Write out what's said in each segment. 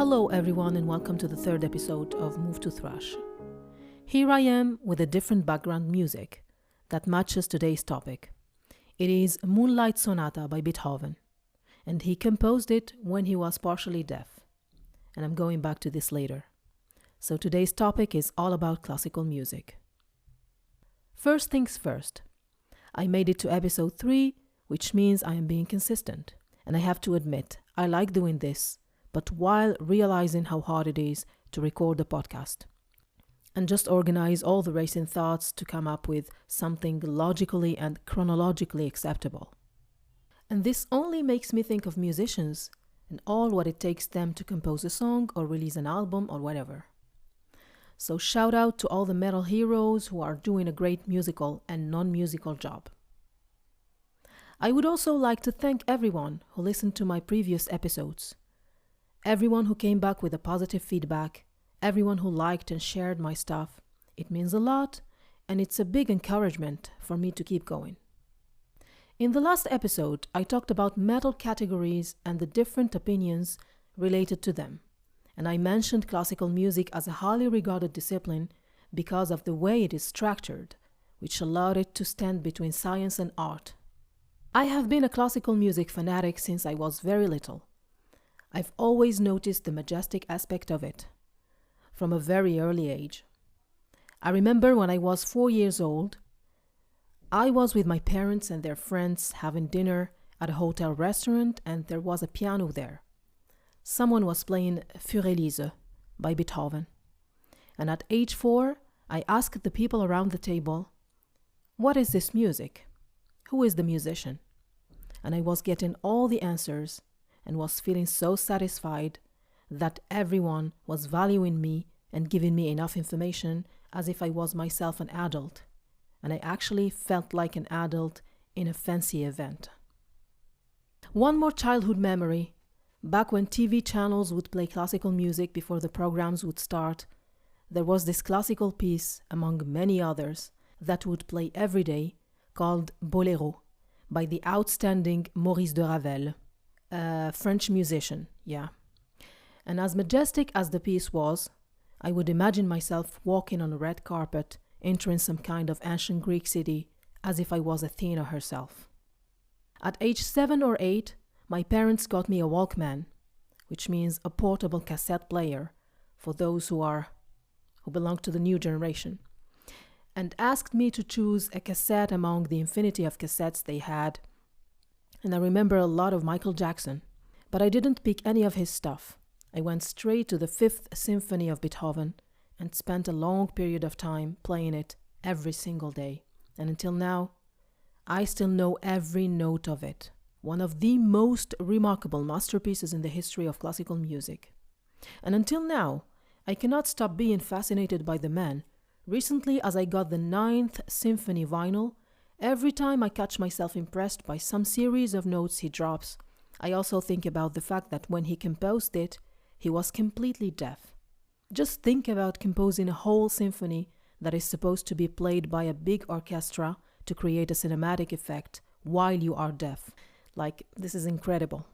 Hello everyone and welcome to the third episode of Move to Thrash. Here I am with a different background music that matches today's topic. It is Moonlight Sonata by Beethoven, and he composed it when he was partially deaf. And I'm going back to this later. So today's topic is all about classical music. First things first, I made it to episode 3, which means I am being consistent. And I have to admit, I like doing this, but while realizing how hard it is to record the podcast and just organize all the racing thoughts to come up with something logically and chronologically acceptable. And this only makes me think of musicians and all what it takes them to compose a song or release an album or whatever. So shout out to all the metal heroes who are doing a great musical and non-musical job. I would also like to thank everyone who listened to my previous episodes. Everyone who came back with a positive feedback, everyone who liked and shared my stuff. It means a lot, and it's a big encouragement for me to keep going. In the last episode, I talked about metal categories and the different opinions related to them, and I mentioned classical music as a highly regarded discipline because of the way it is structured, which allowed it to stand between science and art. I have been a classical music fanatic since I was very little. I've always noticed the majestic aspect of it, from a very early age. I remember when I was 4 years old, I was with my parents and their friends having dinner at a hotel restaurant, and there was a piano there. Someone was playing Für Elise by Beethoven. And at age 4, I asked the people around the table, "What is this music? Who is the musician?" And I was getting all the answers and was feeling so satisfied that everyone was valuing me and giving me enough information as if I was myself an adult. And I actually felt like an adult in a fancy event. One more childhood memory. Back when TV channels would play classical music before the programs would start, there was this classical piece, among many others, that would play every day, called Boléro, by the outstanding Maurice de Ravel, a French musician, yeah. And as majestic as the piece was, I would imagine myself walking on a red carpet, entering some kind of ancient Greek city, as if I was Athena herself. At age 7 or 8, my parents got me a Walkman, which means a portable cassette player for those who belong to the new generation, and asked me to choose a cassette among the infinity of cassettes they had. And I remember a lot of Michael Jackson, but I didn't pick any of his stuff. I went straight to the Fifth Symphony of Beethoven and spent a long period of time playing it every single day. And until now, I still know every note of it. One of the most remarkable masterpieces in the history of classical music. And until now, I cannot stop being fascinated by the man. Recently, as I got the 9th Symphony vinyl, every time I catch myself impressed by some series of notes he drops, I also think about the fact that when he composed it, he was completely deaf. Just think about composing a whole symphony that is supposed to be played by a big orchestra to create a cinematic effect while you are deaf. Like, this is incredible.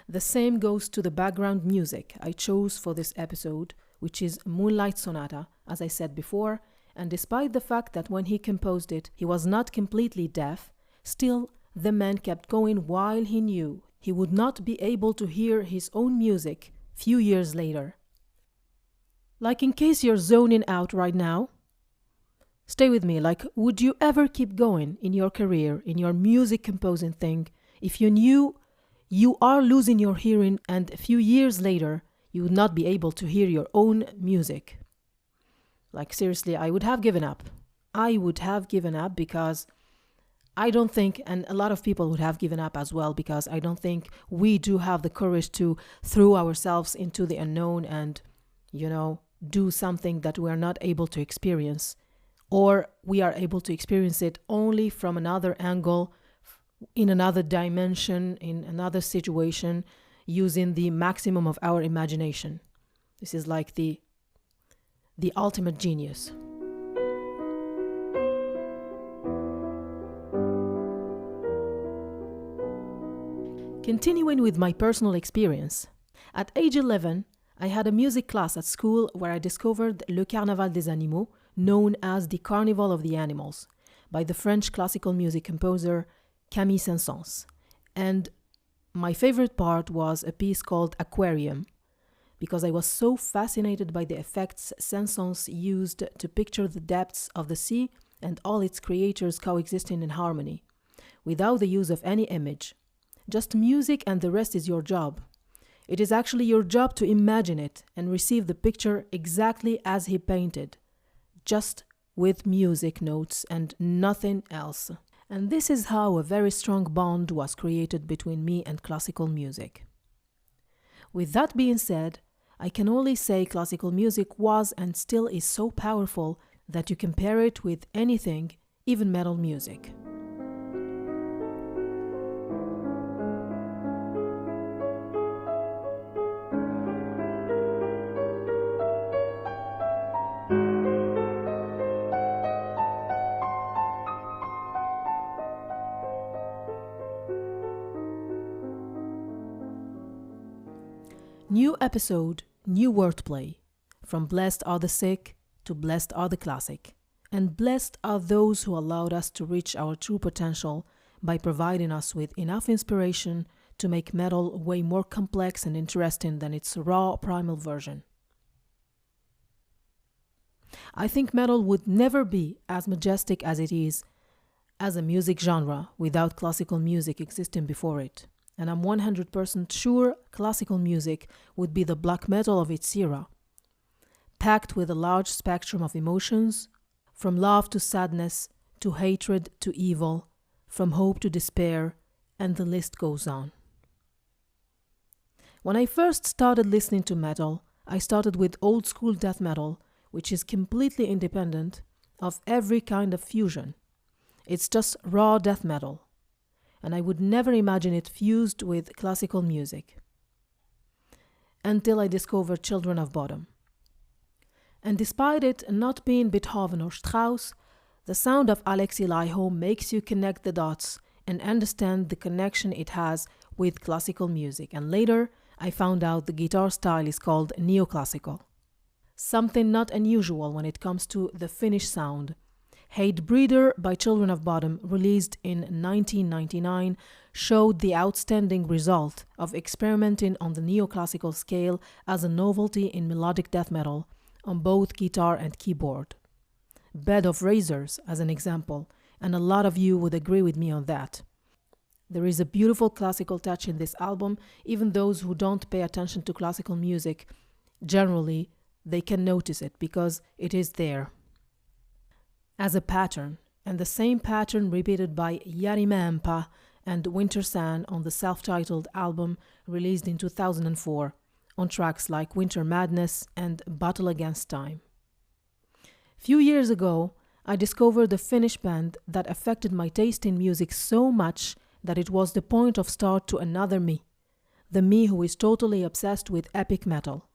The same goes to the background music I chose for this episode, which is Moonlight Sonata, as I said before, and despite the fact that when he composed it, he was not completely deaf, still the man kept going while he knew he would not be able to hear his own music few years later. Like, in case you're zoning out right now, stay with me. Like, would you ever keep going in your career, in your music composing thing, if you knew you are losing your hearing and a few years later you would not be able to hear your own music? Like, seriously, I would have given up. I would have given up because I don't think, and a lot of people would have given up as well, because I don't think we do have the courage to throw ourselves into the unknown and, do something that we are not able to experience, or we are able to experience it only from another angle, in another dimension, in another situation, using the maximum of our imagination. This is like the ultimate genius. Continuing with my personal experience, At age 11, I had a music class at school where I discovered Le Carnaval des Animaux, known as the Carnival of the Animals, by the French classical music composer Camille Saint-Saëns. And my favorite part was a piece called Aquarium, because I was so fascinated by the effects Saint-Saëns used to picture the depths of the sea and all its creatures coexisting in harmony, without the use of any image. Just music, and the rest is your job. It is actually your job to imagine it and receive the picture exactly as he painted, just with music notes and nothing else. And this is how a very strong bond was created between me and classical music. With that being said, I can only say classical music was and still is so powerful that you compare it with anything, even metal music. New episode, new wordplay. From blessed are the sick to blessed are the classic. And blessed are those who allowed us to reach our true potential by providing us with enough inspiration to make metal way more complex and interesting than its raw primal version. I think metal would never be as majestic as it is as a music genre without classical music existing before it. And I'm 100% sure classical music would be the black metal of its era, packed with a large spectrum of emotions, from love to sadness, to hatred to evil, from hope to despair, and the list goes on. When I first started listening to metal, I started with old school death metal, which is completely independent of every kind of fusion. It's just raw death metal. And I would never imagine it fused with classical music until I discovered Children of Bodom. And despite it not being Beethoven or Strauss, the sound of Alexi Laiho makes you connect the dots and understand the connection it has with classical music. And later, I found out the guitar style is called neoclassical. Something not unusual when it comes to the Finnish sound. Hate Breeder by Children of Bodom, released in 1999, showed the outstanding result of experimenting on the neoclassical scale as a novelty in melodic death metal on both guitar and keyboard. Bed of Razors, as an example, and a lot of you would agree with me on that. There is a beautiful classical touch in this album. Even those who don't pay attention to classical music, generally, they can notice it because it is there as a pattern, and the same pattern repeated by Jari Mäenpää and Wintersan on the self-titled album released in 2004 on tracks like Winter Madness and Battle Against Time. Few years ago, I discovered a Finnish band that affected my taste in music so much that it was the point of start to another me, the me who is totally obsessed with epic metal.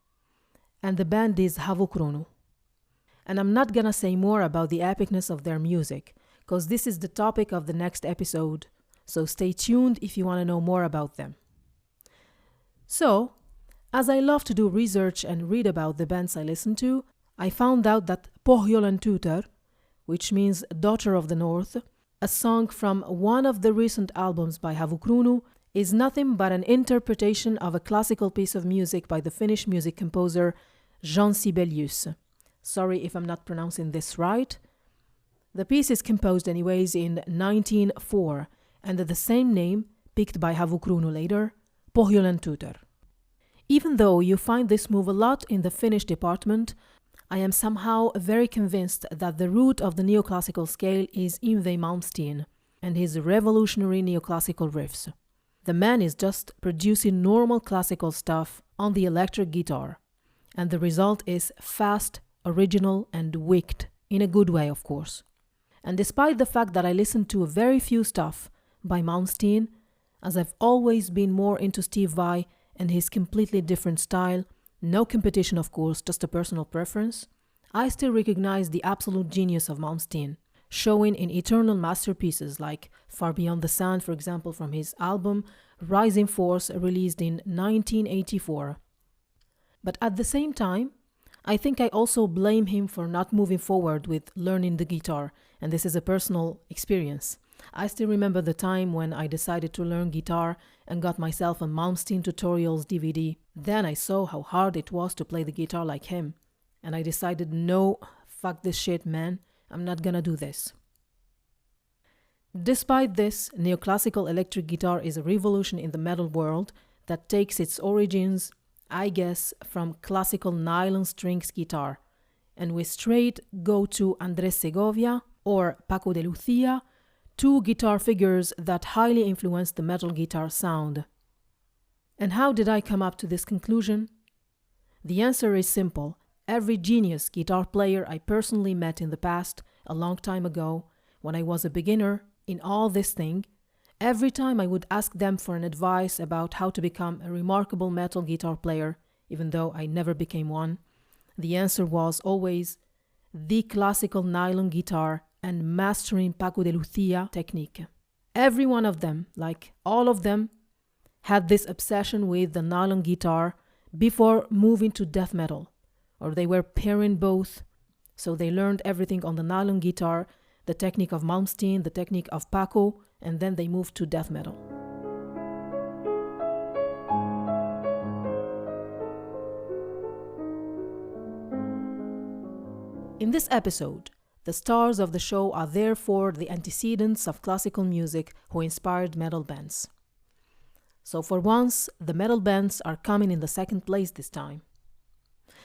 And the band is Havukruunu. And I'm not gonna say more about the epicness of their music, because this is the topic of the next episode, so stay tuned if you want to know more about them. So, as I love to do research and read about the bands I listen to, I found out that Pohjolan Tytär, which means Daughter of the North, a song from one of the recent albums by Havukruunu, is nothing but an interpretation of a classical piece of music by the Finnish music composer Jean Sibelius. Sorry if I'm not pronouncing this right. The piece is composed anyways in 1904 under the same name, picked by Havukruunu later, Pohjolan Tytär. Even though you find this move a lot in the Finnish department, I am somehow very convinced that the root of the neoclassical scale is Yngwie Malmsteen and his revolutionary neoclassical riffs. The man is just producing normal classical stuff on the electric guitar, and the result is fast, original, and wicked, in a good way, of course. And despite the fact that I listen to very few stuff by Malmsteen, as I've always been more into Steve Vai and his completely different style, no competition of course, just a personal preference, I still recognize the absolute genius of Malmsteen, showing in eternal masterpieces like Far Beyond the Sun, for example, from his album Rising Force, released in 1984, But at the same time, I think I also blame him for not moving forward with learning the guitar, and this is a personal experience. I still remember the time when I decided to learn guitar and got myself a Malmsteen Tutorials DVD. Then I saw how hard it was to play the guitar like him, and I decided, no, fuck this shit, man, I'm not gonna do this. Despite this, neoclassical electric guitar is a revolution in the metal world that takes its origins, I guess, from classical nylon strings guitar, and we straight go to Andrés Segovia or Paco de Lucia, two guitar figures that highly influenced the metal guitar sound. And how did I come up to this conclusion? The answer is simple. Every genius guitar player I personally met in the past, a long time ago, when I was a beginner in all this thing, every time I would ask them for an advice about how to become a remarkable metal guitar player, even though I never became one, the answer was always the classical nylon guitar and mastering Paco de Lucia technique. Every one of them, like all of them, had this obsession with the nylon guitar before moving to death metal, or they were pairing both, so they learned everything on the nylon guitar, the technique of Malmsteen, the technique of Paco, and then they moved to death metal. In this episode, the stars of the show are therefore the antecedents of classical music who inspired metal bands. So for once, the metal bands are coming in the second place this time.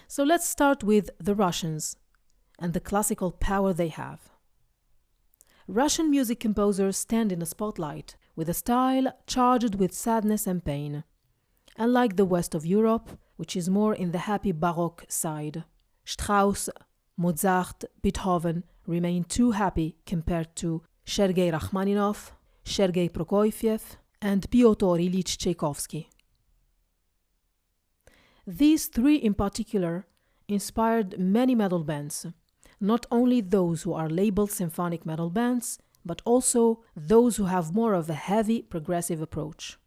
So let's start with the Russians and the classical power they have. Russian music composers stand in the spotlight with a style charged with sadness and pain. Unlike the west of Europe, which is more in the happy Baroque side, Strauss, Mozart, Beethoven remain too happy compared to Sergei Rachmaninoff, Sergei Prokofiev, and Pyotr Ilyich Tchaikovsky. These three in particular inspired many metal bands, not only those who are labeled symphonic metal bands, but also those who have more of a heavy progressive approach.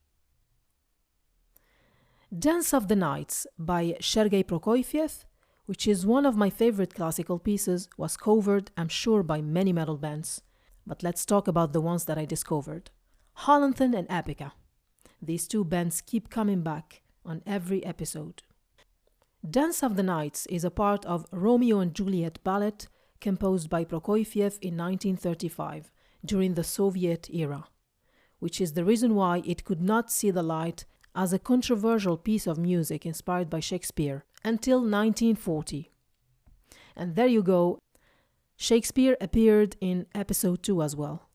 Dance of the Nights by Sergei Prokofiev, which is one of my favorite classical pieces, was covered, I'm sure, by many metal bands. But let's talk about the ones that I discovered. Hollanton and Epica. These two bands keep coming back on every episode. Dance of the Nights is a part of Romeo and Juliet ballet composed by Prokofiev in 1935 during the Soviet era, which is the reason why it could not see the light as a controversial piece of music inspired by Shakespeare until 1940. And there you go, Shakespeare appeared in episode 2 as well.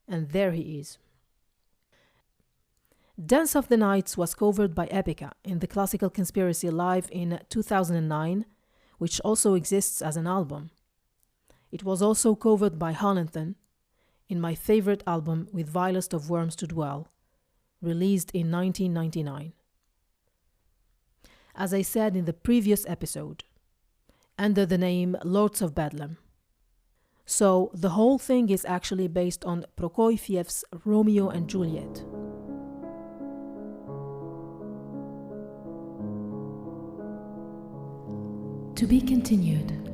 And there he is. Dance of the Nights was covered by Epica in the Classical Conspiracy Live in 2009, which also exists as an album. It was also covered by Hollanton in my favorite album With Vilest of Worms to Dwell, released in 1999. As I said in the previous episode, under the name Lords of Bedlam. So the whole thing is actually based on Prokofiev's Romeo and Juliet. To be continued.